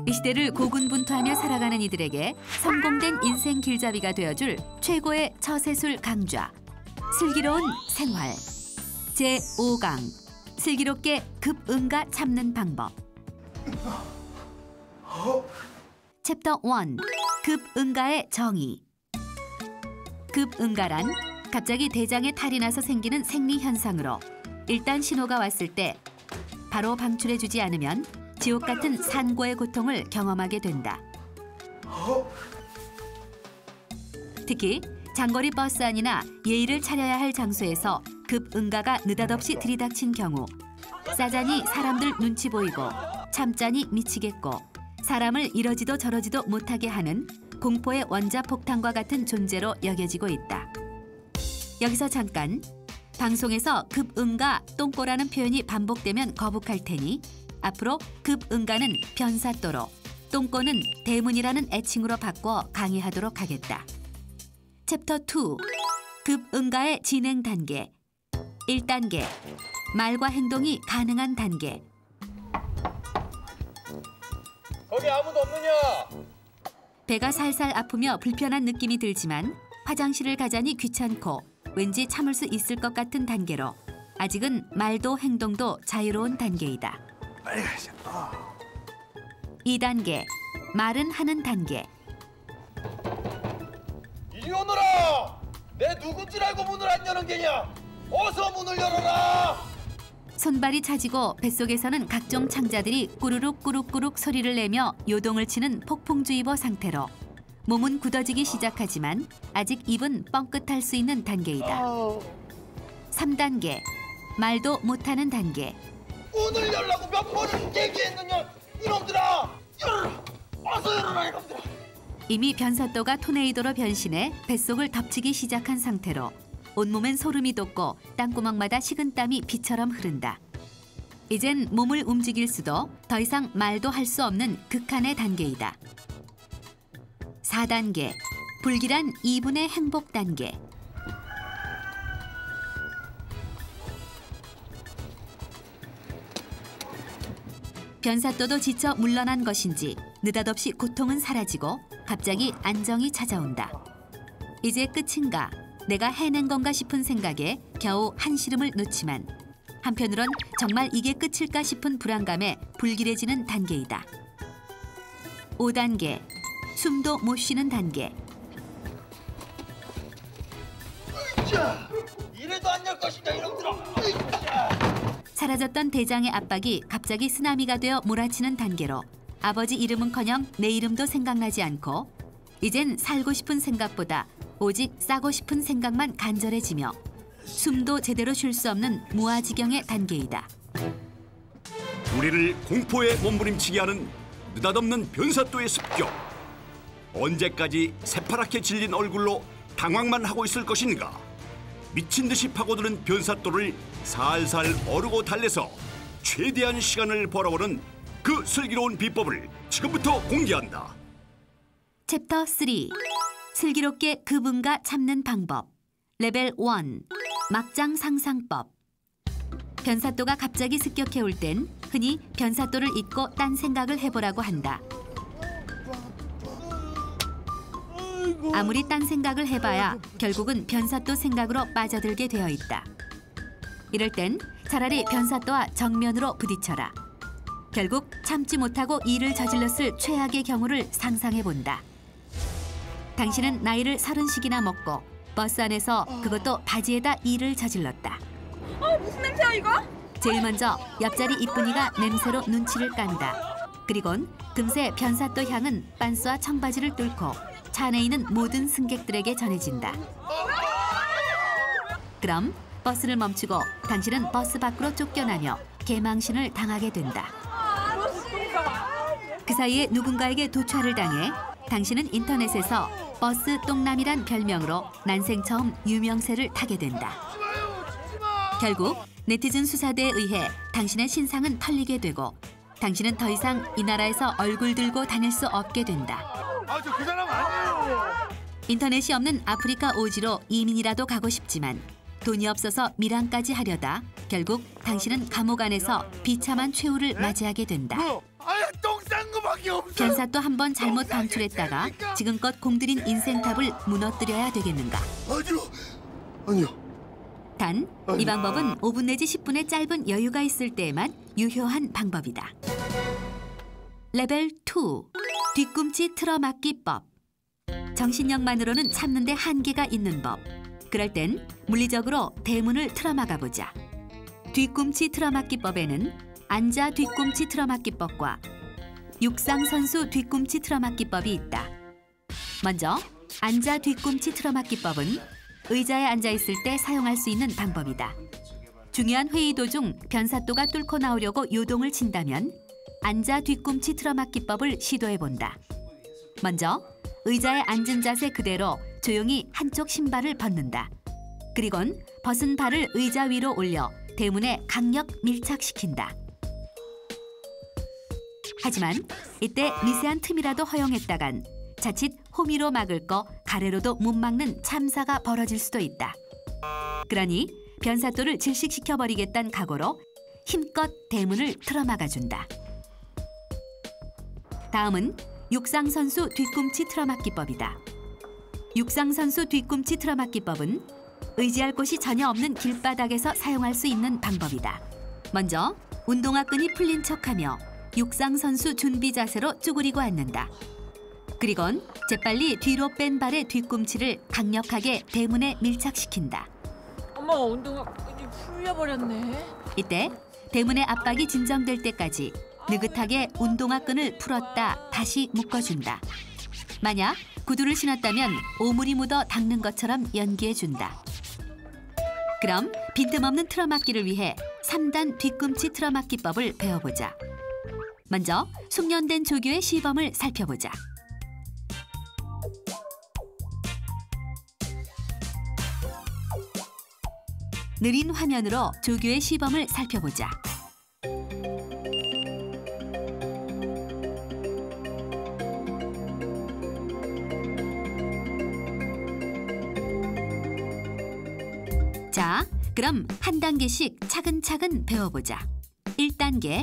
이 시대를 고군분투하며 살아가는 이들에게 성공된 인생 길잡이가 되어줄 최고의 처세술 강좌. 슬기로운 생활. 제5강. 슬기롭게 급응가 참는 방법. 챕터 1. 급응가의 정의. 급응가란 갑자기 대장에 탈이 나서 생기는 생리현상으로 일단 신호가 왔을 때 바로 방출해주지 않으면 지옥 같은 산고의 고통을 경험하게 된다. 특히 장거리 버스 안이나 예의를 차려야 할 장소에서 급응가가 느닷없이 들이닥친 경우 싸자니 사람들 눈치 보이고 참자니 미치겠고 사람을 이러지도 저러지도 못하게 하는 공포의 원자폭탄과 같은 존재로 여겨지고 있다. 여기서 잠깐, 방송에서 급응가 똥꼬라는 표현이 반복되면 거북할 테니 앞으로 급응가는 변사또로, 똥꼬는 대문이라는 애칭으로 바꿔 강의하도록 하겠다. 챕터 2. 급응가의 진행 단계. 1단계. 말과 행동이 가능한 단계. 거기 아무도 없느냐? 배가 살살 아프며 불편한 느낌이 들지만 화장실을 가자니 귀찮고 왠지 참을 수 있을 것 같은 단계로 아직은 말도 행동도 자유로운 단계이다. 2단계. 말은 하는 단계. 이리 오너라! 내 누군지 알고 문을 안 여는 게냐? 어서 문을 열어라! 손발이 차지고 뱃속에서는 각종 창자들이 꾸르륵 꾸룩꾸룩 소리를 내며 요동을 치는 폭풍주의보 상태로 몸은 굳어지기 시작하지만 아직 입은 뻥끗할 수 있는 단계이다. 3단계. 말도 못하는 단계. 문을 열라고 몇 번을 얘기했느냐? 이놈들아! 열어라! 어서 열어라 이놈들아! 이미 변사또가 토네이도로 변신해 뱃속을 덮치기 시작한 상태로 온몸엔 소름이 돋고 땅구멍마다 식은땀이 비처럼 흐른다. 이젠 몸을 움직일 수도 더 이상 말도 할 수 없는 극한의 단계이다. 4단계. 불길한 2분의 행복 단계. 변사또도 지쳐 물러난 것인지 느닷없이 고통은 사라지고 갑자기 안정이 찾아온다. 이제 끝인가? 내가 해낸 건가 싶은 생각에 겨우 한시름을 놓지만 한편으론 정말 이게 끝일까 싶은 불안감에 불길해지는 단계이다. 5단계. 숨도 못 쉬는 단계. 으쌰! 이래도 안 열 것인가 이놈들아! 으쌰! 사라졌던 대장의 압박이 갑자기 쓰나미가 되어 몰아치는 단계로 아버지 이름은커녕 내 이름도 생각나지 않고 이젠 살고 싶은 생각보다 오직 싸고 싶은 생각만 간절해지며 숨도 제대로 쉴 수 없는 무아지경의 단계이다. 우리를 공포에 몸부림치게 하는 느닷없는 변사또의 습격. 언제까지 새파랗게 질린 얼굴로 당황만 하고 있을 것인가. 미친 듯이 파고드는 변사또를 살살 어르고 달래서 최대한 시간을 벌어보는 그 슬기로운 비법을 지금부터 공개한다. 챕터 3. 슬기롭게 급응가 참는 방법. 레벨 1. 막장 상상법. 변사또가 갑자기 습격해 올 땐 흔히 변사또를 잊고 딴 생각을 해보라고 한다. 아무리 딴 생각을 해봐야 결국은 변사또 생각으로 빠져들게 되어 있다. 이럴 땐 차라리 변사또와 정면으로 부딪혀라. 결국 참지 못하고 일을 저질렀을 최악의 경우를 상상해본다. 당신은 나이를 30씩이나 먹고 버스 안에서 그것도 바지에다 일을 저질렀다. 무슨 냄새야 이거? 제일 먼저 옆자리 이쁜이가 냄새로 눈치를 깐다. 그리곤 금세 변사또 향은 빤스와 청바지를 뚫고 차 안에 있는 모든 승객들에게 전해진다. 그럼 버스를 멈추고 당신은 버스 밖으로 쫓겨나며 개망신을 당하게 된다. 그 사이에 누군가에게 도취를 당해 당신은 인터넷에서 버스 똥남이란 별명으로 난생 처음 유명세를 타게 된다. 결국 네티즌 수사대에 의해 당신의 신상은 털리게 되고 당신은 더 이상 이 나라에서 얼굴 들고 다닐 수 없게 된다. 저 그 사람 아니에요! 인터넷이 없는 아프리카 오지로 이민이라도 가고 싶지만 돈이 없어서 밀항까지 하려다 결국 당신은 감옥 안에서 비참한 최후를 맞이하게 된다. 똥 싼 거 먹여! 변사또 한 번 잘못 방출했다가 지금껏 공들인 인생탑을 무너뜨려야 되겠는가? 아니요. 단, 이 방법은 5분 내지 10분의 짧은 여유가 있을 때에만 유효한 방법이다. 레벨 2. 뒤꿈치 틀어막기법. 정신력만으로는 참는 데 한계가 있는 법. 그럴 땐 물리적으로 대문을 틀어막아보자. 뒤꿈치 틀어막기법에는 앉아 뒤꿈치 틀어막기법과 육상선수 뒤꿈치 틀어막기법이 있다. 먼저 앉아 뒤꿈치 틀어막기법은 의자에 앉아있을 때 사용할 수 있는 방법이다. 중요한 회의 도중 변사또가 뚫고 나오려고 요동을 친다면 앉아 뒤꿈치 틀어막기법을 시도해본다. 먼저 의자에 앉은 자세 그대로 조용히 한쪽 신발을 벗는다. 그리곤 벗은 발을 의자 위로 올려 대문에 강력 밀착시킨다. 하지만 이때 미세한 틈이라도 허용했다간 자칫 호미로 막을 거 가래로도 못 막는 참사가 벌어질 수도 있다. 그러니 변사또를 질식시켜버리겠다는 각오로 힘껏 대문을 틀어막아준다. 다음은 육상선수 뒤꿈치 틀어막기법이다. 육상선수 뒤꿈치 틀어막기법은 의지할 곳이 전혀 없는 길바닥에서 사용할 수 있는 방법이다. 먼저 운동화 끈이 풀린 척하며 육상선수 준비 자세로 쭈그리고 앉는다. 그리곤 재빨리 뒤로 뺀 발의 뒤꿈치를 강력하게 대문에 밀착시킨다. 어머, 운동화 끈이 풀려버렸네. 이때 대문의 압박이 진정될 때까지 느긋하게 운동화 끈을 풀었다 다시 묶어준다. 만약 구두를 신었다면 오물이 묻어 닦는 것처럼 연기해준다. 그럼 빈틈없는 틀어막기를 위해 3단 뒤꿈치 틀어막기법을 배워보자. 먼저 숙련된 조교의 시범을 살펴보자. 느린 화면으로 조교의 시범을 살펴보자. 자, 그럼 한 단계씩 차근차근 배워보자. 1단계,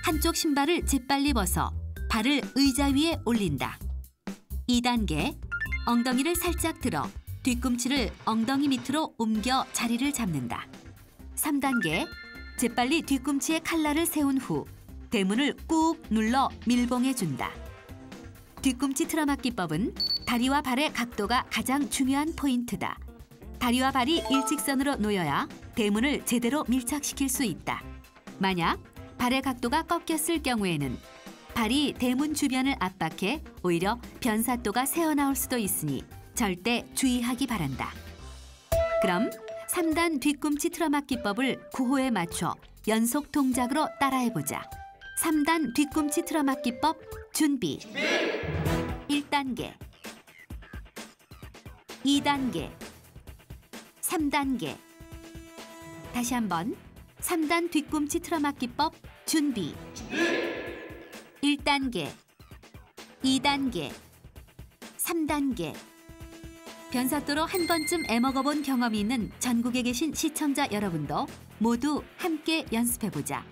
한쪽 신발을 재빨리 벗어 발을 의자 위에 올린다. 2단계, 엉덩이를 살짝 들어 뒤꿈치를 엉덩이 밑으로 옮겨 자리를 잡는다. 3단계, 재빨리 뒤꿈치에 칼날을 세운 후 대문을 꾹 눌러 밀봉해준다. 뒤꿈치 틀어막기법은 다리와 발의 각도가 가장 중요한 포인트다. 다리와 발이 일직선으로 놓여야 대문을 제대로 밀착시킬 수 있다. 만약 발의 각도가 꺾였을 경우에는 발이 대문 주변을 압박해 오히려 변사또가 새어나올 수도 있으니 절대 주의하기 바란다. 그럼 3단 뒤꿈치 틀어막기법을 구호에 맞춰 연속 동작으로 따라해보자. 3단 뒤꿈치 틀어막기법 준비. 1단계, 2단계, 3단계. 다시 한번 3단 뒤꿈치 틀어막기법 준비. 1단계, 2단계, 3단계. 변사또로 한 번쯤 애먹어본 경험이 있는 전국에 계신 시청자 여러분도 모두 함께 연습해보자.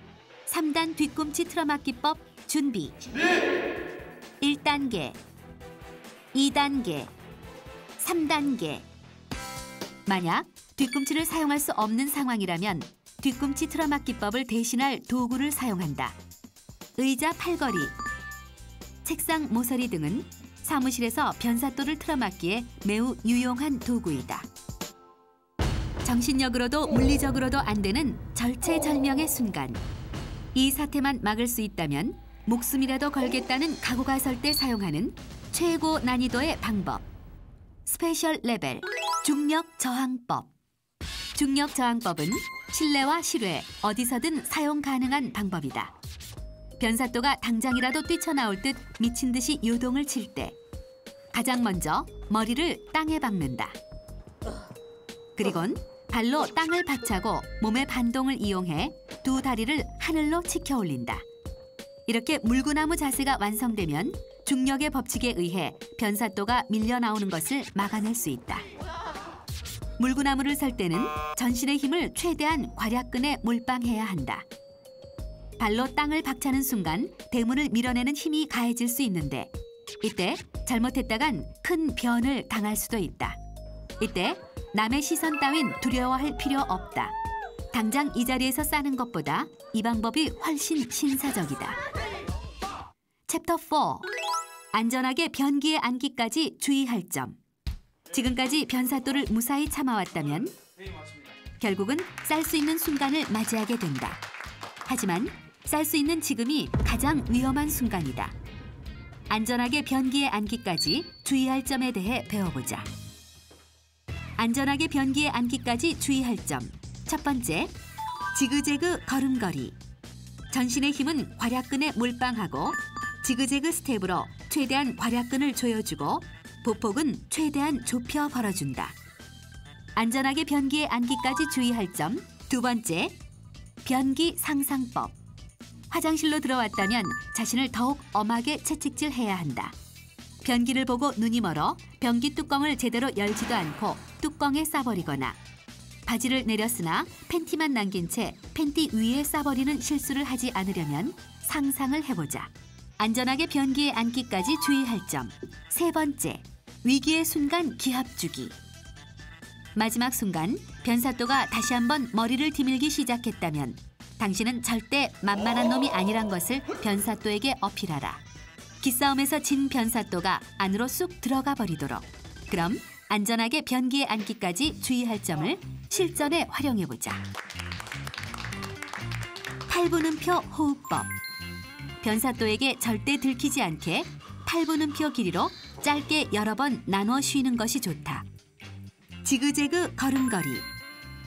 3단 뒤꿈치 틀어막기법 준비. 1단계, 2단계, 3단계. 만약 뒤꿈치를 사용할 수 없는 상황이라면 뒤꿈치 틀어막기법을 대신할 도구를 사용한다. 의자 팔걸이, 책상 모서리 등은 사무실에서 변사또를 틀어막기에 매우 유용한 도구이다. 정신력으로도 물리적으로도 안 되는 절체절명의 순간. 이 사태만 막을 수 있다면 목숨이라도 걸겠다는 각오가 설 때 사용하는 최고 난이도의 방법. 스페셜 레벨 중력 저항법. 중력 저항법은 실내와 실외 어디서든 사용 가능한 방법이다. 변사또가 당장이라도 뛰쳐나올 듯 미친 듯이 요동을 칠 때 가장 먼저 머리를 땅에 박는다. 그리곤 발로 땅을 박차고 몸의 반동을 이용해 두 다리를 하늘로 치켜 올린다. 이렇게 물구나무 자세가 완성되면 중력의 법칙에 의해 변사또가 밀려 나오는 것을 막아낼 수 있다. 물구나무를 설 때는 전신의 힘을 최대한 괄약근에 몰빵해야 한다. 발로 땅을 박차는 순간 대문을 밀어내는 힘이 가해질 수 있는데 이때 잘못했다간 큰 변을 당할 수도 있다. 이때 남의 시선 따윈 두려워할 필요 없다. 당장 이 자리에서 싸는 것보다 이 방법이 훨씬 신사적이다. 챕터 4. 안전하게 변기에 앉기까지 주의할 점. 지금까지 변사또를 무사히 참아왔다면 결국은 쌀 수 있는 순간을 맞이하게 된다. 하지만 쌀 수 있는 지금이 가장 위험한 순간이다. 안전하게 변기에 앉기까지 주의할 점에 대해 배워보자. 안전하게 변기에 앉기까지 주의할 점. 첫 번째, 지그재그 걸음걸이. 전신의 힘은 괄약근에 몰빵하고 지그재그 스텝으로 최대한 괄약근을 조여주고 보폭은 최대한 좁혀 벌어준다. 안전하게 변기에 앉기까지 주의할 점. 두 번째, 변기 상상법. 화장실로 들어왔다면 자신을 더욱 엄하게 채찍질해야 한다. 변기를 보고 눈이 멀어 변기 뚜껑을 제대로 열지도 않고 뚜껑에 싸버리거나 바지를 내렸으나 팬티만 남긴 채 팬티 위에 싸버리는 실수를 하지 않으려면 상상을 해보자. 안전하게 변기에 앉기까지 주의할 점. 세 번째, 위기의 순간 기합주기. 마지막 순간 변사또가 다시 한번 머리를 디밀기 시작했다면 당신은 절대 만만한 놈이 아니란 것을 변사또에게 어필하라. 기싸움에서 진 변사또가 안으로 쑥 들어가 버리도록. 그럼 안전하게 변기에 앉기까지 주의할 점을 실전에 활용해보자. 팔분음표 호흡법. 변사또에게 절대 들키지 않게 팔분음표 길이로 짧게 여러 번 나눠 쉬는 것이 좋다. 지그재그 걸음걸이.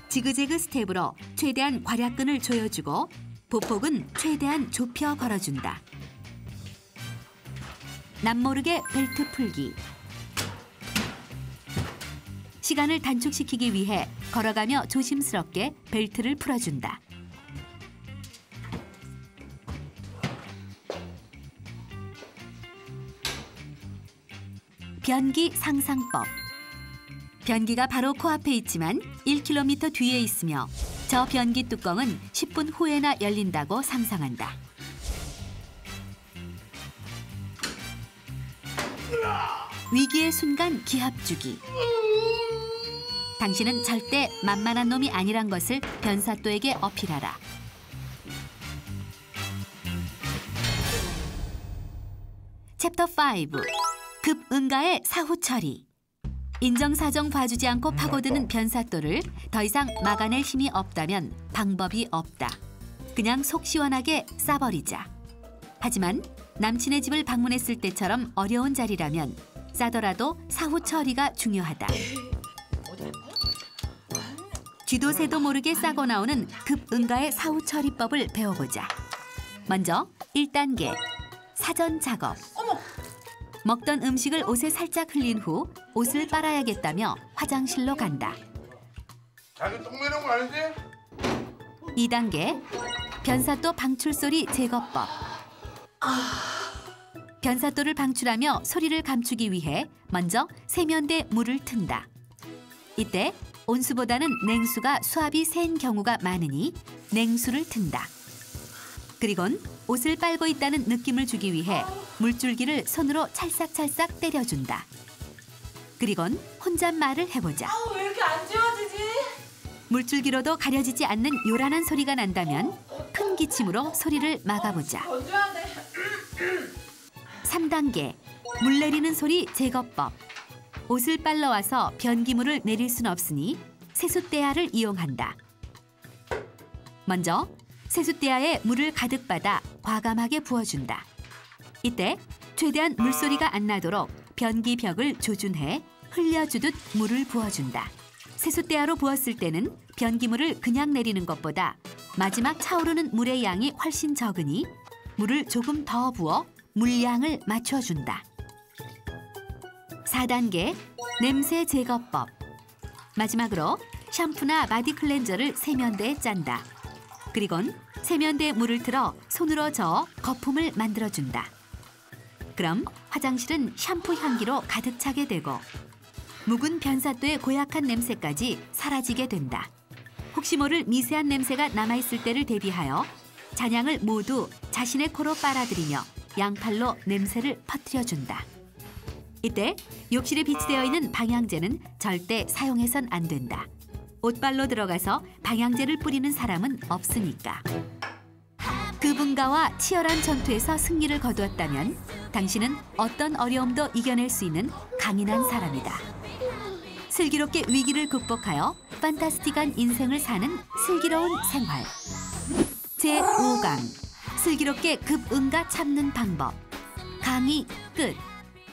지그재그 스텝으로 최대한 괄약근을 조여주고 보폭은 최대한 좁혀 걸어준다. 남모르게 벨트 풀기. 시간을 단축시키기 위해 걸어가며 조심스럽게 벨트를 풀어준다. 변기 상상법. 변기가 바로 코앞에 있지만 1km 뒤에 있으며 저 변기 뚜껑은 10분 후에나 열린다고 상상한다. 위기의 순간 기합주기. 당신은 절대 만만한 놈이 아니란 것을 변사또에게 어필하라. 챕터 5. 급응가의 사후 처리. 인정사정 봐주지 않고 파고드는 변사또를 더 이상 막아낼 힘이 없다면 방법이 없다. 그냥 속 시원하게 싸버리자. 하지만 남친의 집을 방문했을 때처럼 어려운 자리라면 싸더라도 사후 처리가 중요하다. 쥐도 새도 모르게 싸고 나오는 급응가의 사후 처리법을 배워보자. 먼저 1단계, 사전 작업. 먹던 음식을 옷에 살짝 흘린 후 옷을 빨아야겠다며 화장실로 간다. 자기 똥 매는 거 아니지? 2단계, 변사또 방출소리 제거법. 변사또를 방출하며 소리를 감추기 위해 먼저 세면대 물을 튼다. 이때 온수보다는 냉수가 수압이 센 경우가 많으니 냉수를 튼다. 그리곤 옷을 빨고 있다는 느낌을 주기 위해 물줄기를 손으로 찰싹찰싹 때려준다. 그리곤 혼잣말을 해보자. 왜 이렇게 안 지워지지? 물줄기로도 가려지지 않는 요란한 소리가 난다면 큰 기침으로 소리를 막아보자. 건져야 돼. 3단계, 물 내리는 소리 제거법. 옷을 빨러 와서 변기물을 내릴 순 없으니 세숫대야를 이용한다. 먼저 세숫대야에 물을 가득 받아 과감하게 부어준다. 이때 최대한 물소리가 안 나도록 변기 벽을 조준해 흘려주듯 물을 부어준다. 세숫대야로 부었을 때는 변기물을 그냥 내리는 것보다 마지막 차오르는 물의 양이 훨씬 적으니 물을 조금 더 부어 물량을 맞춰준다. 4단계, 냄새 제거법. 마지막으로 샴푸나 바디 클렌저를 세면대에 짠다. 그리곤 세면대에 물을 틀어 손으로 저어 거품을 만들어준다. 그럼 화장실은 샴푸 향기로 가득 차게 되고 묵은 변사또의 고약한 냄새까지 사라지게 된다. 혹시 모를 미세한 냄새가 남아있을 때를 대비하여 잔향을 모두 자신의 코로 빨아들이며 양팔로 냄새를 퍼뜨려준다. 이때 욕실에 비치되어 있는 방향제는 절대 사용해선 안 된다. 옷발로 들어가서 방향제를 뿌리는 사람은 없으니까. 그분과와 치열한 전투에서 승리를 거두었다면 당신은 어떤 어려움도 이겨낼 수 있는 강인한 사람이다. 슬기롭게 위기를 극복하여 판타스틱한 인생을 사는 슬기로운 생활. 제5강 슬기롭게 급응가 참는 방법. 강의 끝.